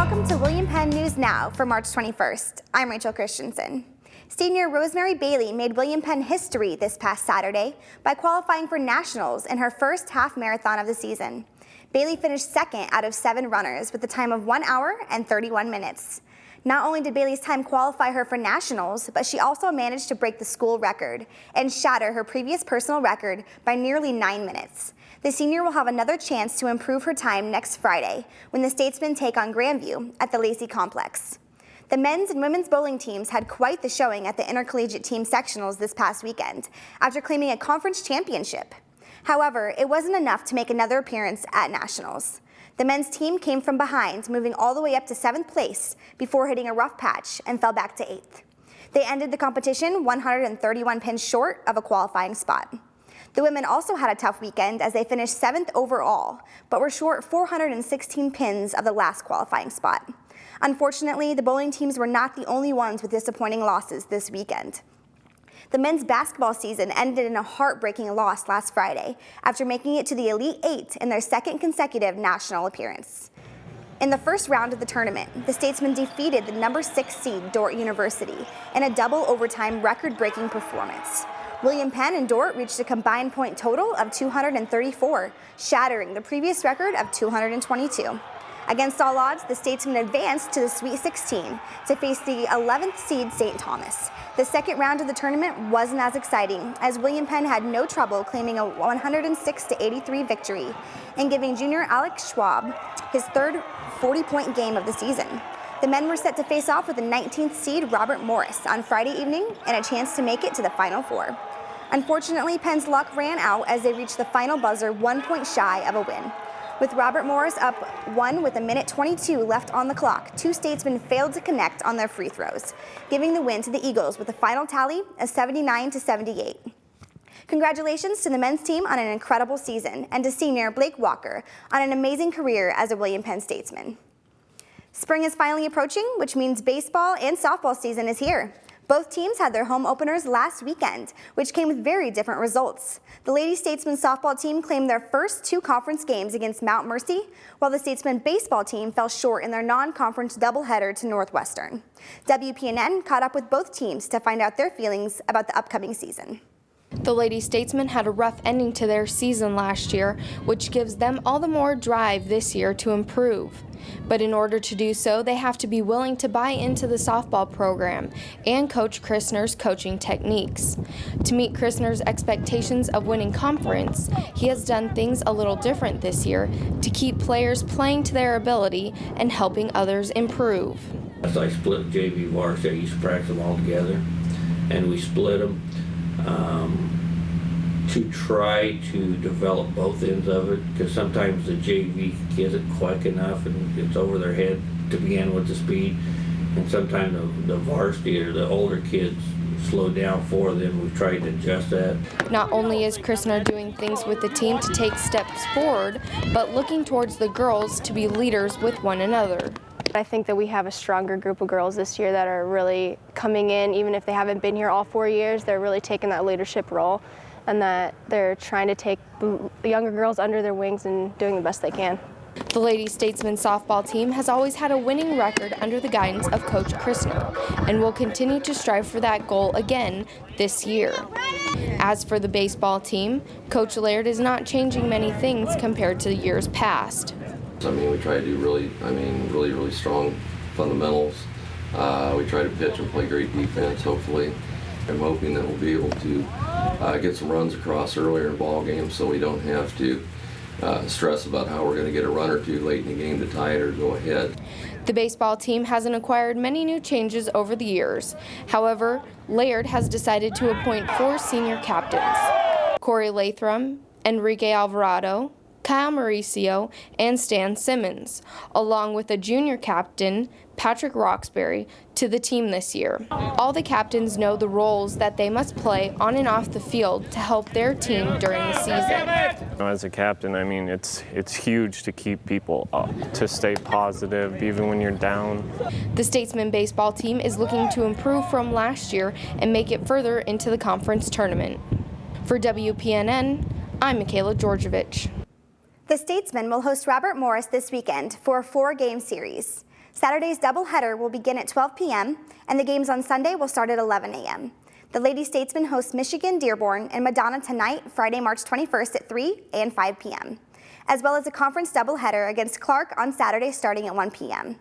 Welcome to Penn News Now for March 21st. I'm Rachel Christensen. Senior Rosemary Bailey made Penn history this past Saturday by qualifying for nationals in her first half marathon of the season. Bailey finished second out of 7 runners with a time of 1 hour and 31 minutes. Not only did Bailey's time qualify her for nationals, but she also managed to break the school record and shatter her previous personal record by nearly 9 minutes. The senior will have another chance to improve her time next Friday when the Statesmen take on Grandview at the Lacey Complex. The men's and women's bowling teams had quite the showing at the intercollegiate team sectionals this past weekend after claiming a conference championship. However, it wasn't enough to make another appearance at nationals. The men's team came from behind, moving all the way up to 7th place before hitting a rough patch and fell back to 8th. They ended the competition 131 pins short of a qualifying spot. The women also had a tough weekend as they finished 7th overall, but were short 416 pins of the last qualifying spot. Unfortunately, the bowling teams were not the only ones with disappointing losses this weekend. The men's basketball season ended in a heartbreaking loss last Friday after making it to the Elite 8 in their second consecutive national appearance. In the first round of the tournament, the Statesmen defeated the number 6 seed Dordt University in a double overtime record-breaking performance. Penn and Dordt reached a combined point total of 234, shattering the previous record of 222. Against all odds, the Statesmen advanced to the Sweet 16 to face the 11th seed St. Thomas. The second round of the tournament wasn't as exciting, as Penn had no trouble claiming a 106-83 victory and giving junior Alex Schwab his third 40-point game of the season. The men were set to face off with the 19th seed Robert Morris on Friday evening and a chance to make it to the Final Four. Unfortunately, Penn's luck ran out as they reached the final buzzer 1 point shy of a win. With Robert Morris up 1 with 1:22 left on the clock, 2 Statesmen failed to connect on their free throws, giving the win to the Eagles with a final tally of 79-78. Congratulations to the men's team on an incredible season and to senior Blake Walker on an amazing career as a Penn Statesman. Spring is finally approaching, which means baseball and softball season is here. Both teams had their home openers last weekend, which came with very different results. The Lady Statesman softball team claimed their first 2 conference games against Mount Mercy, while the Statesman baseball team fell short in their non-conference doubleheader to Northwestern. WPNN caught up with both teams to find out their feelings about the upcoming season. The Lady Statesmen had a rough ending to their season last year, which gives them all the more drive this year to improve. But in order to do so, they have to be willing to buy into the softball program and Coach Christner's coaching techniques. To meet Christner's expectations of winning conference, he has done things a little different this year to keep players playing to their ability and helping others improve. As I split JV varsity, I used to practice them all together, and we split them to try to develop both ends of it, because sometimes the JV isn't quick enough and it's over their head to begin with the speed, and sometimes the varsity or the older kids slow down for them. We've tried to adjust that. Not only is Christner doing things with the team to take steps forward, but looking towards the girls to be leaders with one another. I think that we have a stronger group of girls this year that are really coming in, even if they haven't been here all 4 years, they're really taking that leadership role, and that they're trying to take the younger girls under their wings and doing the best they can. The Lady Statesman softball team has always had a winning record under the guidance of Coach Christner and will continue to strive for that goal again this year. As for the baseball team, Coach Laird is not changing many things compared to years past. I mean, we try to do really strong fundamentals. We try to pitch and play great defense, hopefully. I'm hoping that we'll be able to get some runs across earlier in ball games so we don't have to stress about how we're going to get a run or two late in the game to tie it or go ahead. The baseball team hasn't acquired many new changes over the years. However, Laird has decided to appoint 4 senior captains: Corey Latham, Enrique Alvarado, Kyle Mauricio, and Stan Simmons, along with a junior captain, Patrick Roxbury, to the team this year. All the captains know the roles that they must play on and off the field to help their team during the season. As a captain, I mean, it's huge to keep people up, to stay positive even when you're down. The Statesman baseball team is looking to improve from last year and make it further into the conference tournament. For WPNN, I'm Michaela Georgievich. The Statesmen will host Robert Morris this weekend for a 4-game series. Saturday's doubleheader will begin at 12 p.m., and the games on Sunday will start at 11 a.m. The Lady Statesmen host Michigan, Dearborn, and Madonna tonight, Friday, March 21st at 3 and 5 p.m., as well as a conference doubleheader against Clark on Saturday starting at 1 p.m.,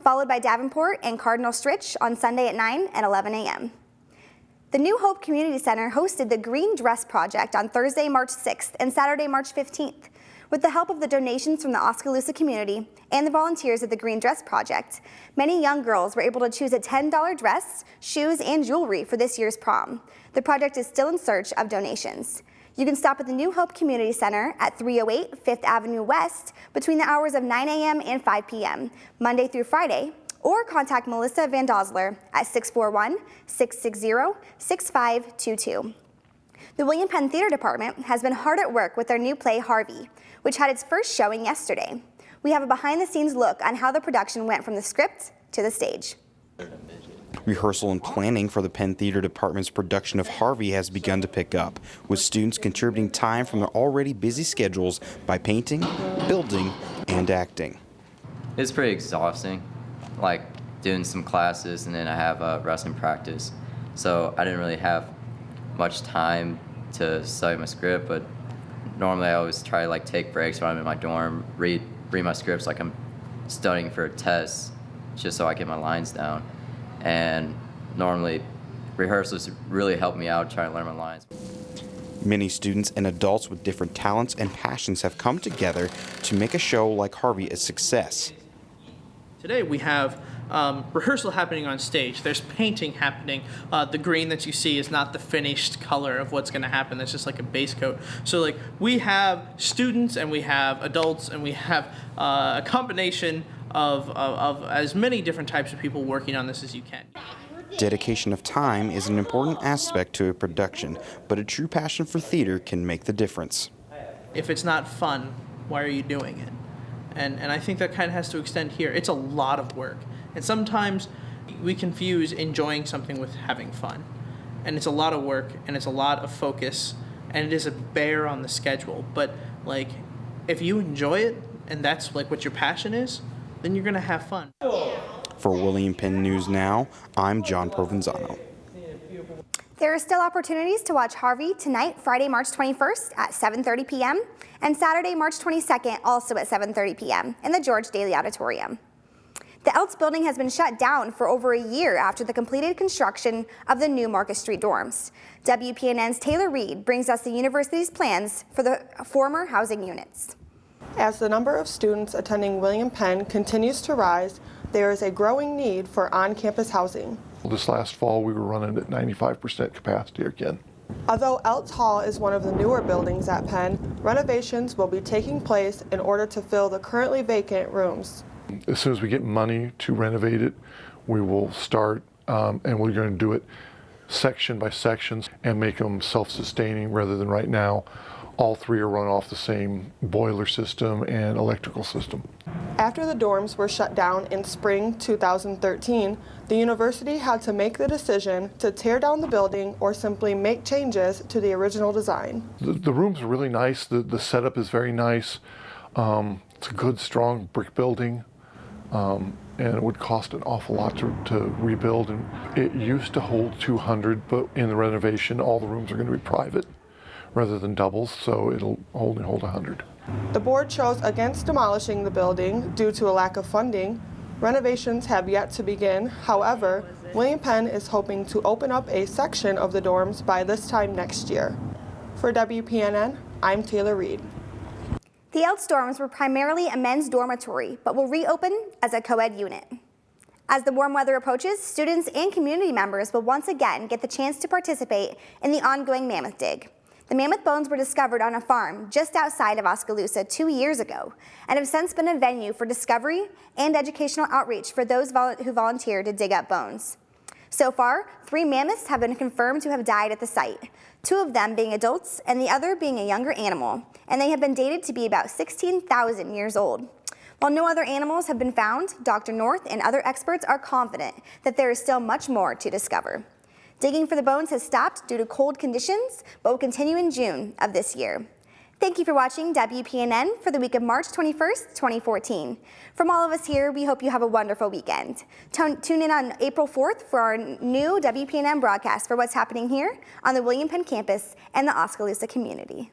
followed by Davenport and Cardinal Stritch on Sunday at 9 and 11 a.m. The New Hope Community Center hosted the Green Dress Project on Thursday, March 6th and Saturday, March 15th. With the help of the donations from the Oskaloosa community and the volunteers at the Green Dress Project, many young girls were able to choose a $10 dress, shoes, and jewelry for this year's prom. The project is still in search of donations. You can stop at the New Hope Community Center at 308 5th Avenue West between the hours of 9 a.m. and 5 p.m., Monday through Friday, or contact Melissa Van Dosler at 641-660-6522. The William Penn Theater Department has been hard at work with their new play, Harvey, which had its first showing yesterday. We have a behind-the-scenes look on how the production went from the script to the stage. Rehearsal and planning for the Penn Theater Department's production of Harvey has begun to pick up, with students contributing time from their already busy schedules by painting, building, and acting. It's pretty exhausting, like doing some classes and then I have a wrestling practice. So I didn't really have much time to study my script, but normally I always try to like take breaks when I'm in my dorm, read my scripts like I'm studying for a test, just so I get my lines down. And normally rehearsals really help me out trying to learn my lines. Many students and adults with different talents and passions have come together to make a show like Harvey a success. Today we have rehearsal happening on stage. There's painting happening. The green that you see is not the finished color of what's going to happen. That's just like a base coat. So like we have students and we have adults and we have a combination of as many different types of people working on this as you can. Dedication of time is an important aspect to a production, but a true passion for theater can make the difference. If it's not fun, why are you doing it? And I think that kind of has to extend here. It's a lot of work. And sometimes we confuse enjoying something with having fun. And it's a lot of work, and it's a lot of focus, and it is a bear on the schedule. But, like, if you enjoy it, and that's, like, what your passion is, then you're going to have fun. For William Penn News Now, I'm John Provenzano. There are still opportunities to watch Harvey tonight, Friday, March 21st at 7:30 p.m. and Saturday, March 22nd, also at 7:30 p.m. in the George Daly Auditorium. The Eltse building has been shut down for over a year after the completed construction of the new Marcus Street dorms. WPNN's Taylor Reed brings us the university's plans for the former housing units. As the number of students attending William Penn continues to rise, there is a growing need for on-campus housing. This last fall, we were running at 95% capacity again. Although Eltse Hall is one of the newer buildings at Penn, renovations will be taking place in order to fill the currently vacant rooms. As soon as we get money to renovate it, we will start, and we're going to do it section by section and make them self-sustaining rather than right now. All three are run off the same boiler system and electrical system. After the dorms were shut down in spring 2013, the university had to make the decision to tear down the building or simply make changes to the original design. The rooms are really nice. The setup is very nice. It's a good, strong brick building, and it would cost an awful lot to rebuild. And it used to hold 200, but in the renovation, all the rooms are going to be private rather than doubles, so it'll only hold 100. The board chose against demolishing the building due to a lack of funding. Renovations have yet to begin. However, William Penn is hoping to open up a section of the dorms by this time next year. For WPNN, I'm Taylor Reed. The Elks dorms were primarily a men's dormitory, but will reopen as a co-ed unit. As the warm weather approaches, students and community members will once again get the chance to participate in the ongoing Mammoth Dig. The mammoth bones were discovered on a farm just outside of Oskaloosa 2 years ago and have since been a venue for discovery and educational outreach for those who volunteer to dig up bones. So far, 3 mammoths have been confirmed to have died at the site, 2 of them being adults and the other being a younger animal, and they have been dated to be about 16,000 years old. While no other animals have been found, Dr. North and other experts are confident that there is still much more to discover. Digging for the bones has stopped due to cold conditions, but will continue in June of this year. Thank you for watching WPNN for the week of March 21st, 2014. From all of us here, we hope you have a wonderful weekend. Tune in on April 4th for our new WPNN broadcast for what's happening here on the William Penn campus and the Oskaloosa community.